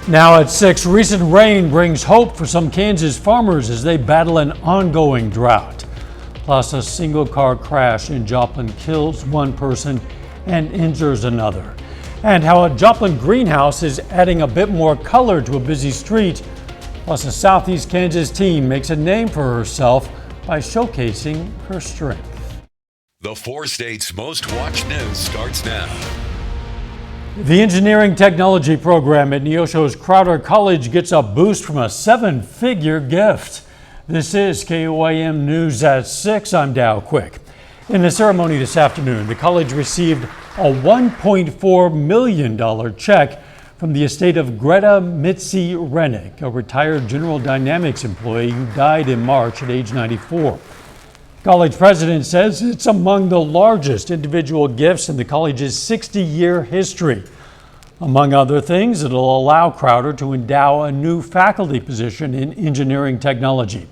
Now at 6, recent rain brings hope for some Kansas farmers as they battle an ongoing drought. Plus, a single car crash in Joplin kills one person and injures another. And how a Joplin greenhouse is adding a bit more color to a busy street. Plus, a Southeast Kansas teen makes a name for herself by showcasing her strength. The 4 states' most watched news starts now. The engineering technology program at Neosho's Crowder College gets a boost from a 7-figure gift. This is KOAM News at 6. I'm Dow Quick. In the ceremony this afternoon, the college received a $1.4 million check from the estate of Greta Mitzi Rennick, a retired General Dynamics employee who died in March at age 94. College president says it's among the largest individual gifts in the college's 60-year history. Among other things, it'll allow Crowder to endow a new faculty position in engineering technology.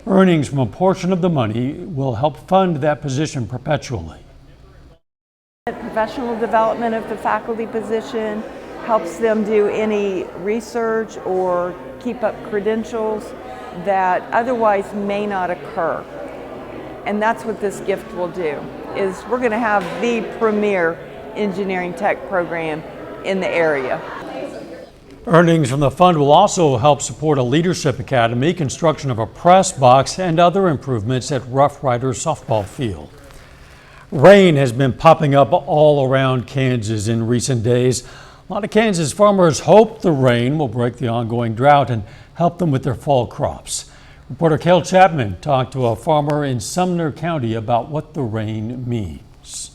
Earnings from a portion of the money will help fund that position perpetually. Professional development of the faculty position helps them do any research or keep up credentials that otherwise may not occur. And that's what this gift will do, is we're going to have the premier engineering tech program in the area. Earnings from the fund will also help support a leadership academy, construction of a press box, and other improvements at Rough Riders softball field. Rain has been popping up all around Kansas in recent days. A lot of Kansas farmers hope the rain will break the ongoing drought and help them with their fall crops. Reporter Cale Chapman talked to a farmer in Sumner County about what the rain means.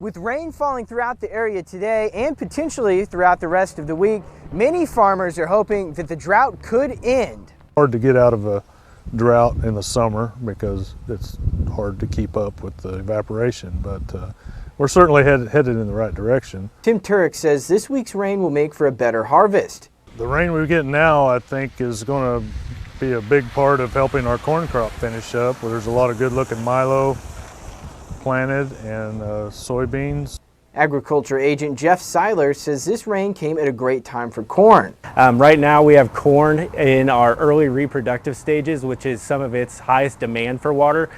With rain falling throughout the area today and potentially throughout the rest of the week, many farmers are hoping that the drought could end. Hard to get out of a drought in the summer because it's hard to keep up with the evaporation, but we're certainly headed in the right direction. Tim Turek says this week's rain will make for a better harvest. The rain we're getting now, I think, is going to be a big part of helping our corn crop finish up, where there's a lot of good looking milo planted and soybeans. Agriculture agent Jeff Seiler says this rain came at a great time for corn. Right now we have corn in our early reproductive stages, which is some of its highest demand for water.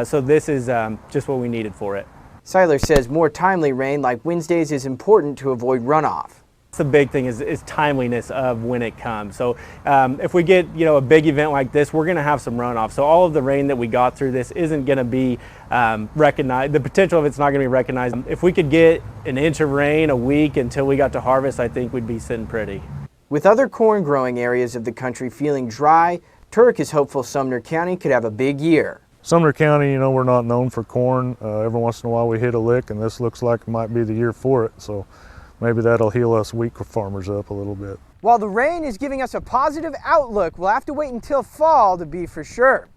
So this is just what we needed for it. Seiler says more timely rain like Wednesday's is important to avoid runoff. The big thing is timeliness of when it comes. So if we get a big event like this, we're going to have some runoff. So all of the rain that we got through this isn't going to be recognized. The potential of it's not going to be recognized. If we could get an inch of rain a week until we got to harvest, I think we'd be sitting pretty. With other corn growing areas of the country feeling dry, Turek is hopeful Sumner County could have a big year. Sumner County, we're not known for corn. Every once in a while we hit a lick, and this looks like it might be the year for it. So maybe that'll heal us weak farmers up a little bit. While the rain is giving us a positive outlook, we'll have to wait until fall to be for sure.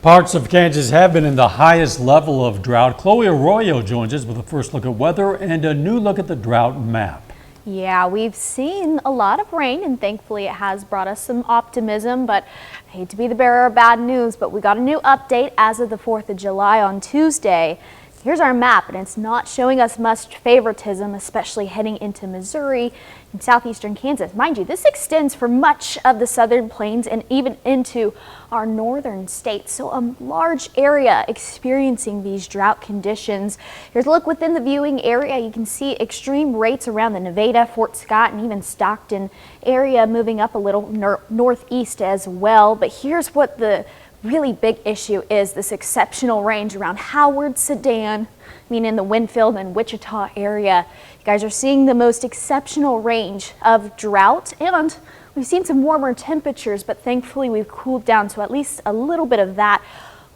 Parts of Kansas have been in the highest level of drought. Chloe Arroyo joins us with a first look at weather and a new look at the drought map. Yeah, we've seen a lot of rain and thankfully it has brought us some optimism, but I hate to be the bearer of bad news, but we got a new update as of the 4th of July on Tuesday. Here's our map, and it's not showing us much favoritism, especially heading into Missouri and southeastern Kansas. Mind you, this extends for much of the southern plains and even into our northern states. So a large area experiencing these drought conditions. Here's a look within the viewing area. You can see extreme rates around the Nevada, Fort Scott, and even Stockton area, moving up a little northeast as well. But here's what the really big issue is: this exceptional range around Howard, Sedan, in the Winfield and Wichita area. You guys are seeing the most exceptional range of drought, and we've seen some warmer temperatures, but thankfully we've cooled down, so at least a little bit of that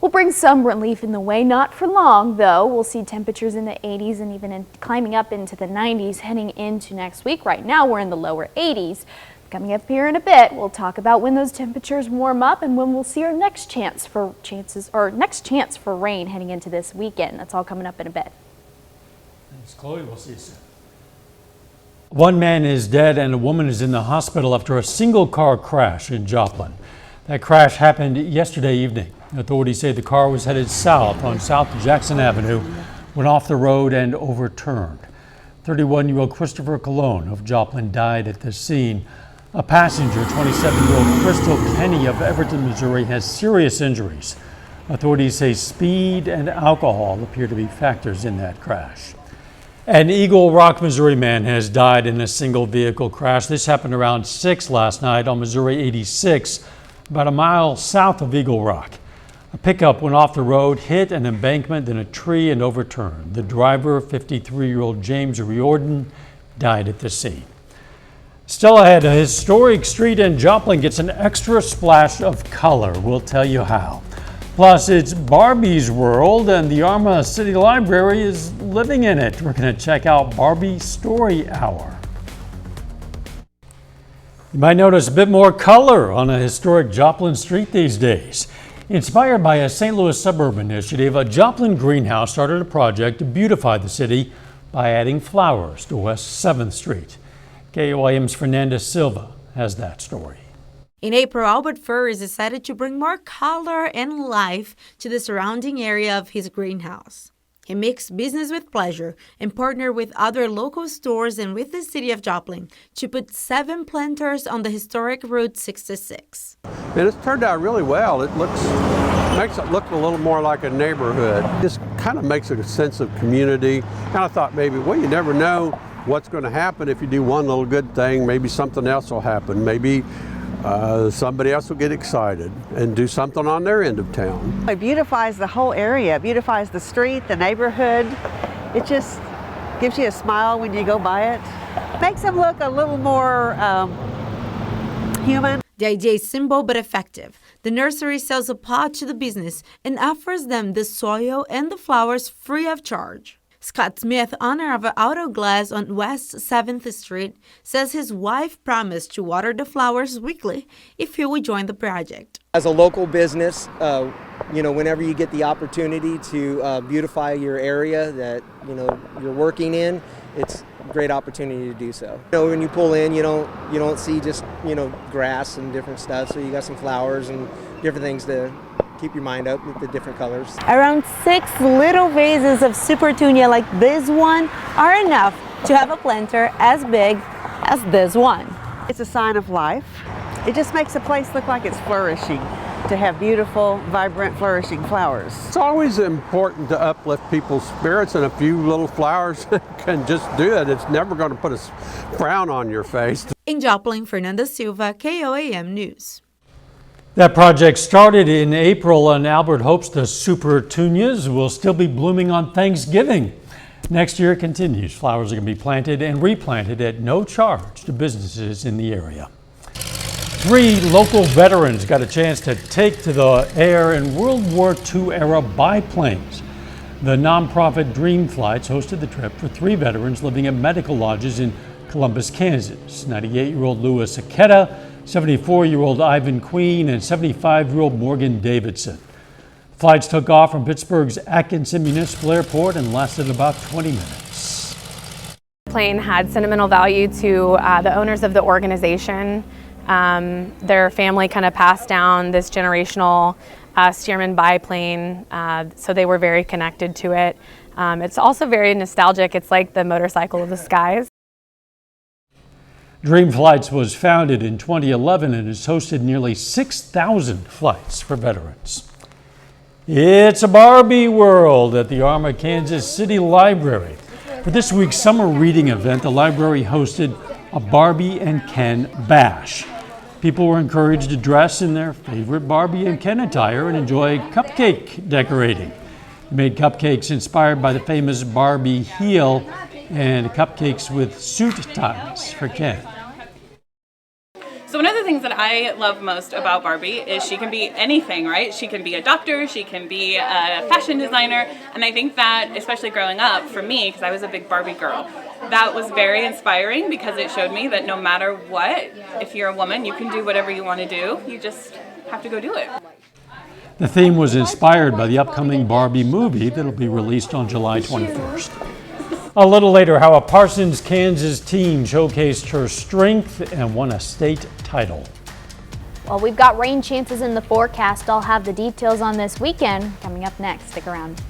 will bring some relief in the way. Not for long though. We'll see temperatures in the 80s and even climbing up into the 90s heading into next week. Right now we're in the lower 80s. Coming up here in a bit, we'll talk about when those temperatures warm up and when we'll see our next chance for rain heading into this weekend. That's all coming up in a bit. Thanks, Chloe. We'll see you soon. One man is dead and a woman is in the hospital after a single car crash in Joplin. That crash happened yesterday evening. Authorities say the car was headed south on South Jackson Avenue, went off the road and overturned. 31-year-old Christopher Colon of Joplin died at the scene. A passenger, 27-year-old Crystal Kenny of Everton, Missouri, has serious injuries. Authorities say speed and alcohol appear to be factors in that crash. An Eagle Rock, Missouri man has died in a single vehicle crash. This happened around 6 last night on Missouri 86, about a mile south of Eagle Rock. A pickup went off the road, hit an embankment, then a tree, and overturned. The driver, 53-year-old James Riordan, died at the scene. Still ahead, a historic street in Joplin gets an extra splash of color. We'll tell you how. Plus, it's Barbie's world, and the Arma City Library is living in it. We're going to check out Barbie Story Hour. You might notice a bit more color on a historic Joplin street these days. Inspired by a St. Louis suburb initiative, a Joplin greenhouse started a project to beautify the city by adding flowers to West 7th Street. KOAM's Fernanda Silva has that story. In April, Albert Furries decided to bring more color and life to the surrounding area of his greenhouse. He mixed business with pleasure and partnered with other local stores and with the city of Joplin to put 7 planters on the historic Route 66. And it's turned out really well. It makes it look a little more like a neighborhood. Just kind of makes it a sense of community. Kind of thought maybe, well, you never know what's going to happen if you do one little good thing. Maybe something else will happen. Maybe somebody else will get excited and do something on their end of town. It beautifies the whole area. It beautifies the street, the neighborhood. It just gives you a smile when you go by it. Makes them look a little more human. The idea is simple but effective. The nursery sells a pot to the business and offers them the soil and the flowers free of charge. Scott Smith, owner of Auto Glass on West 7th Street, says his wife promised to water the flowers weekly if he would join the project. As a local business, whenever you get the opportunity to beautify your area that you're working in, it's a great opportunity to do so. When you pull in, you don't see just grass and different stuff. So you got some flowers and different things to keep your mind up with the different colors. Around 6 little vases of Supertunia like this one are enough to have a planter as big as this one. It's a sign of life. It just makes a place look like it's flourishing, to have beautiful, vibrant, flourishing flowers. It's always important to uplift people's spirits, and a few little flowers can just do it. It's never going to put a frown on your face. In Joplin, Fernanda Silva, KOAM News. That project started in April, and Albert hopes the Supertunias will still be blooming on Thanksgiving. Next year it continues. Flowers are going to be planted and replanted at no charge to businesses in the area. 3 local veterans got a chance to take to the air in World War II era biplanes. The nonprofit Dream Flights hosted the trip for 3 veterans living at medical lodges in Columbus, Kansas. 98-year-old Louis Aketa, 74-year-old Ivan Queen, and 75-year-old Morgan Davidson. Flights took off from Pittsburgh's Atkinson Municipal Airport and lasted about 20 minutes. The plane had sentimental value to the owners of the organization. Their family kind of passed down this generational Stearman biplane, so they were very connected to it. It's also very nostalgic. It's like the motorcycle of the skies. Dream Flights was founded in 2011 and has hosted nearly 6,000 flights for veterans. It's a Barbie world at the Arma Kansas City Library. For this week's summer reading event, the library hosted a Barbie and Ken bash. People were encouraged to dress in their favorite Barbie and Ken attire and enjoy cupcake decorating. They made cupcakes inspired by the famous Barbie heel and cupcakes with suit ties for Ken. So one of the things that I love most about Barbie is she can be anything, right? She can be a doctor, she can be a fashion designer, and I think that, especially growing up, for me, because I was a big Barbie girl, that was very inspiring because it showed me that no matter what, if you're a woman, you can do whatever you want to do. You just have to go do it. The theme was inspired by the upcoming Barbie movie that'll be released on July 21st. A little later, how a Parsons, Kansas teen showcased her strength and won a state title. Well, we've got rain chances in the forecast. I'll have the details on this weekend coming up next. Stick around.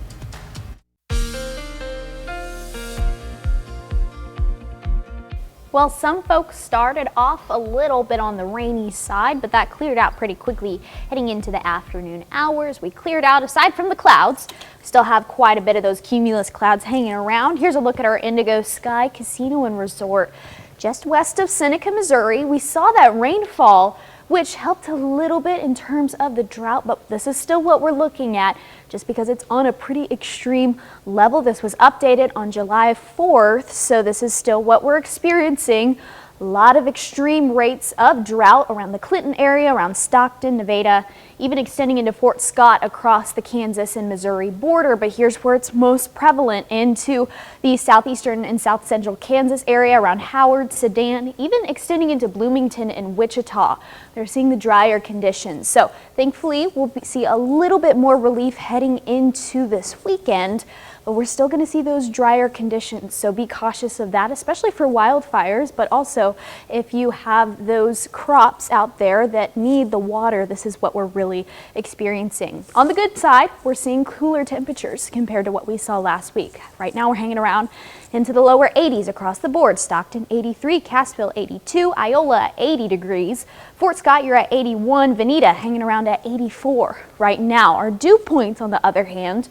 Well, some folks started off a little bit on the rainy side, but that cleared out pretty quickly heading into the afternoon hours. We cleared out, aside from the clouds, we still have quite a bit of those cumulus clouds hanging around. Here's a look at our Indigo Sky Casino and Resort just west of Seneca, Missouri. We saw that rainfall, which helped a little bit in terms of the drought, but this is still what we're looking at just because it's on a pretty extreme level. This was updated on July 4th, so this is still what we're experiencing. A lot of extreme rates of drought around the Clinton area, around Stockton, Nevada, even extending into Fort Scott across the Kansas and Missouri border. But here's where it's most prevalent, into the southeastern and south central Kansas area around Howard, Sedan, even extending into Bloomington and Wichita. They're seeing the drier conditions. So thankfully, we'll see a little bit more relief heading into this weekend. But we're still going to see those drier conditions, so be cautious of that, especially for wildfires, but also if you have those crops out there that need the water, this is what we're really experiencing. On the good side, we're seeing cooler temperatures compared to what we saw last week. Right now we're hanging around into the lower 80s across the board. Stockton 83, Cassville 82, Iola 80 degrees. Fort Scott, you're at 81, Veneta hanging around at 84 right now. Our dew points, on the other hand,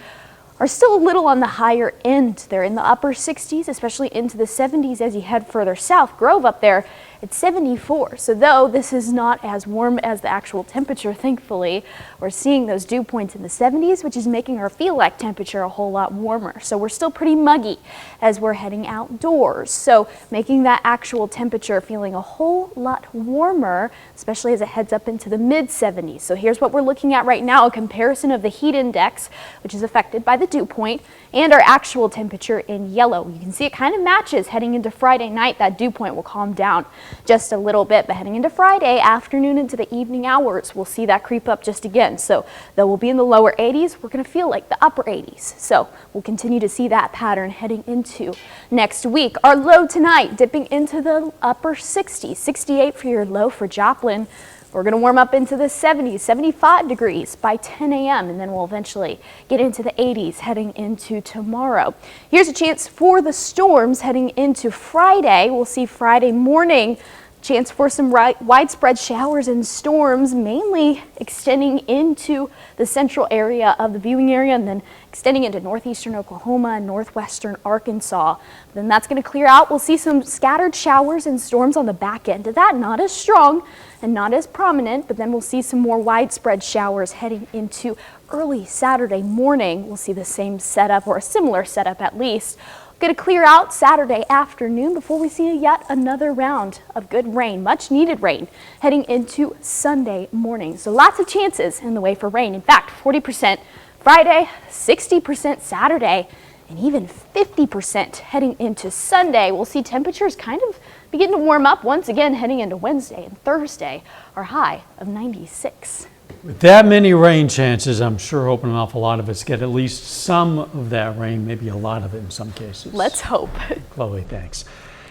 are still a little on the higher end. They're in the upper 60s, especially into the 70s as you head further south. Grove up there at 74. So though this is not as warm as the actual temperature, thankfully, we're seeing those dew points in the 70s, which is making our feel like temperature a whole lot warmer. So we're still pretty muggy as we're heading outdoors. So making that actual temperature feeling a whole lot warmer, especially as it heads up into the mid 70s. So here's what we're looking at right now, a comparison of the heat index, which is affected by the dew point, and our actual temperature in yellow. You can see it kind of matches heading into Friday night. That dew point will calm down just a little bit, but heading into Friday afternoon into the evening hours, we'll see that creep up just again. So though we'll be in the lower 80s, we're going to feel like the upper 80s. So we'll continue to see that pattern heading into next week. Our low tonight dipping into the upper 60s, 68 for your low for Joplin. We're going to warm up into the 70s, 75 degrees by 10 a.m. and then we'll eventually get into the 80s heading into tomorrow. Here's a chance for the storms heading into Friday. We'll see Friday morning chance for some widespread showers and storms, mainly extending into the central area of the viewing area and then extending into northeastern Oklahoma and northwestern Arkansas. Then that's going to clear out. We'll see some scattered showers and storms on the back end of that, not as strong and not as prominent, but then we'll see some more widespread showers heading into early Saturday morning. We'll see the same setup, or a similar setup at least. Going to clear out Saturday afternoon before we see yet another round of good rain, much needed rain, heading into Sunday morning. So lots of chances in the way for rain. In fact, 40% Friday, 60% Saturday, and even 50% heading into Sunday. We'll see temperatures kind of begin to warm up once again heading into Wednesday and Thursday, our high of 96. With that many rain chances, I'm sure hoping an awful lot of us get at least some of that rain, maybe a lot of it in some cases. Let's hope. Chloe, thanks.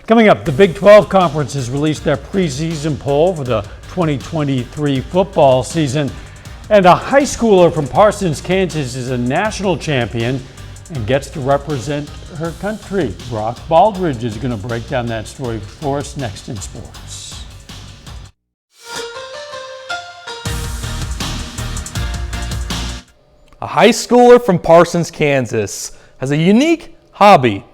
Coming up, the Big 12 Conference has released their preseason poll for the 2023 football season. And a high schooler from Parsons, Kansas is a national champion and gets to represent her country. Brock Baldridge is going to break down that story for us next in sports. A high schooler from Parsons, Kansas has a unique hobby.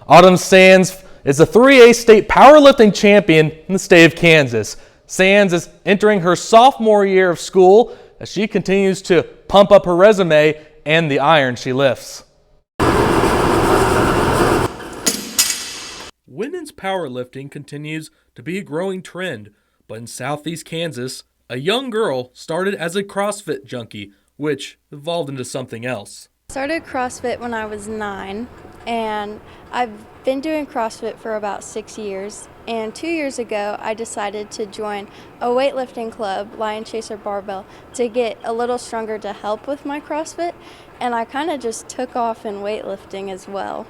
Autumn Sands is a 3A state powerlifting champion in the state of Kansas. Sands is entering her sophomore year of school as she continues to pump up her resume and the iron she lifts. Women's powerlifting continues to be a growing trend, but in southeast Kansas, a young girl started as a CrossFit junkie, which evolved into something else. I started CrossFit when I was 9, and I've been doing CrossFit for about 6 years. And 2 years ago, I decided to join a weightlifting club, Lion Chaser Barbell, to get a little stronger to help with my CrossFit. And I kind of just took off in weightlifting as well.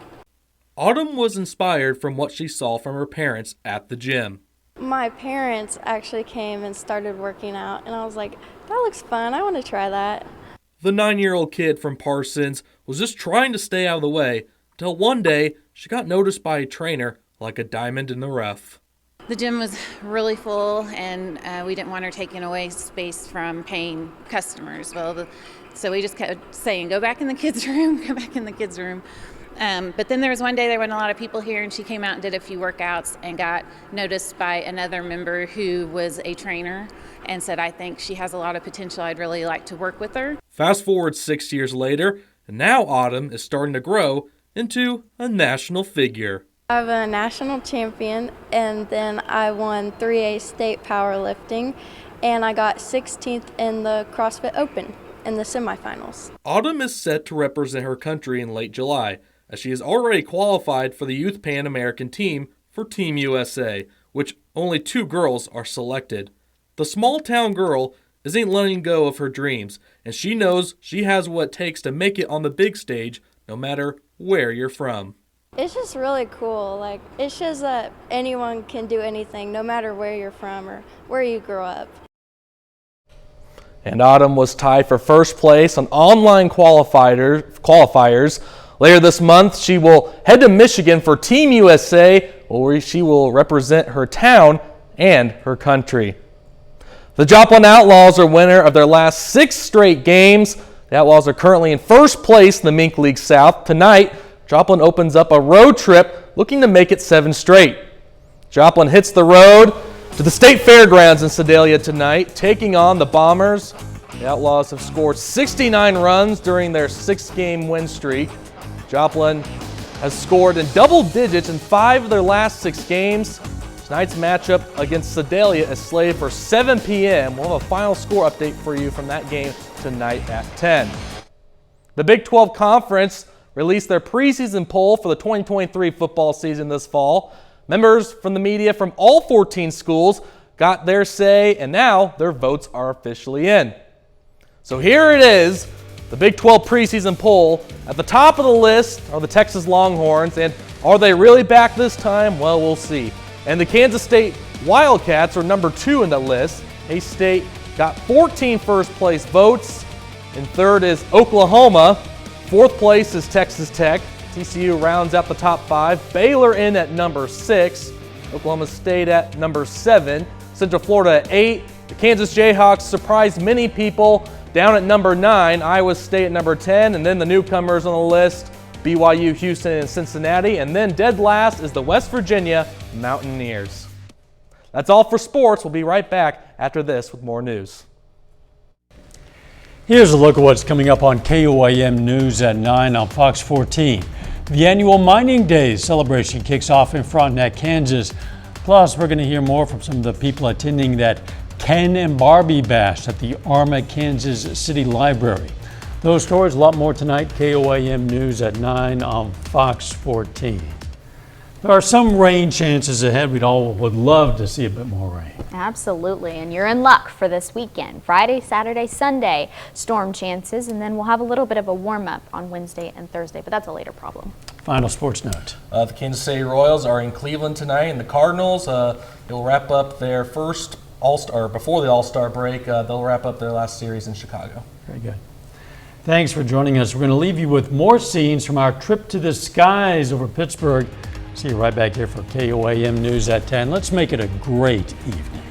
Autumn was inspired from what she saw from her parents at the gym. My parents actually came and started working out, and I was like, that looks fun, I want to try that. The 9-year-old kid from Parsons was just trying to stay out of the way until one day she got noticed by a trainer like a diamond in the rough. The gym was really full, and we didn't want her taking away space from paying customers. So we just kept saying, go back in the kids' room, go back in the kids' room. But then there was one day there weren't a lot of people here, and she came out and did a few workouts and got noticed by another member who was a trainer and said, I think she has a lot of potential. I'd really like to work with her. Fast forward 6 years later, and now Autumn is starting to grow into a national figure. I'm a national champion, and then I won 3A state powerlifting, and I got 16th in the CrossFit Open in the semifinals. Autumn is set to represent her country in late July, as she is already qualified for the Youth Pan American team for Team USA, which only 2 girls are selected. The small-town girl isn't letting go of her dreams, and she knows she has what it takes to make it on the big stage, no matter where you're from. It's just really cool. Like, it shows that anyone can do anything, no matter where you're from or where you grew up. And Autumn was tied for first place on online qualifiers. Later this month, she will head to Michigan for Team USA, where she will represent her town and her country. The Joplin Outlaws are winner of their last 6 straight games. The Outlaws are currently in first place in the Mink League South. Tonight, Joplin opens up a road trip looking to make it 7 straight. Joplin hits the road to the State Fairgrounds in Sedalia tonight, taking on the Bombers. The Outlaws have scored 69 runs during their 6-game win streak. Joplin has scored in double digits in 5 of their last 6 games. Tonight's matchup against Sedalia is slated for 7 p.m. We'll have a final score update for you from that game tonight at 10. The Big 12 Conference released their preseason poll for the 2023 football season this fall. Members from the media from all 14 schools got their say, and now their votes are officially in. So here it is, the Big 12 preseason poll. At the top of the list are the Texas Longhorns, and are they really back this time? Well, we'll see. And the Kansas State Wildcats are number 2 in the list. A-State got 14 first-place votes, and third is Oklahoma. 4th place is Texas Tech. TCU rounds out the top 5. Baylor in at number 6. Oklahoma State at number 7. Central Florida at 8. The Kansas Jayhawks surprised many people down at number 9. Iowa State at number 10. And then the newcomers on the list, BYU, Houston, and Cincinnati. And then dead last is the West Virginia Mountaineers. That's all for sports. We'll be right back after this with more news. Here's a look at what's coming up on KOAM News at 9 on Fox 14. The annual Mining Days celebration kicks off in Frontenac, Kansas. Plus, we're going to hear more from some of the people attending that Ken and Barbie Bash at the Arma, Kansas City Library. Those stories, a lot more tonight. KOAM News at 9 on Fox 14. There are some rain chances ahead. We'd love to see a bit more rain. Absolutely, and you're in luck for this weekend. Friday, Saturday, Sunday, storm chances, and then we'll have a little bit of a warm-up on Wednesday and Thursday, but that's a later problem. Final sports note. The Kansas City Royals are in Cleveland tonight, and the Cardinals will wrap up their first All-Star, before the All-Star break, they'll wrap up their last series in Chicago. Very good. Thanks for joining us. We're going to leave you with more scenes from our trip to the skies over Pittsburgh. See you right back here for KOAM News at 10. Let's make it a great evening.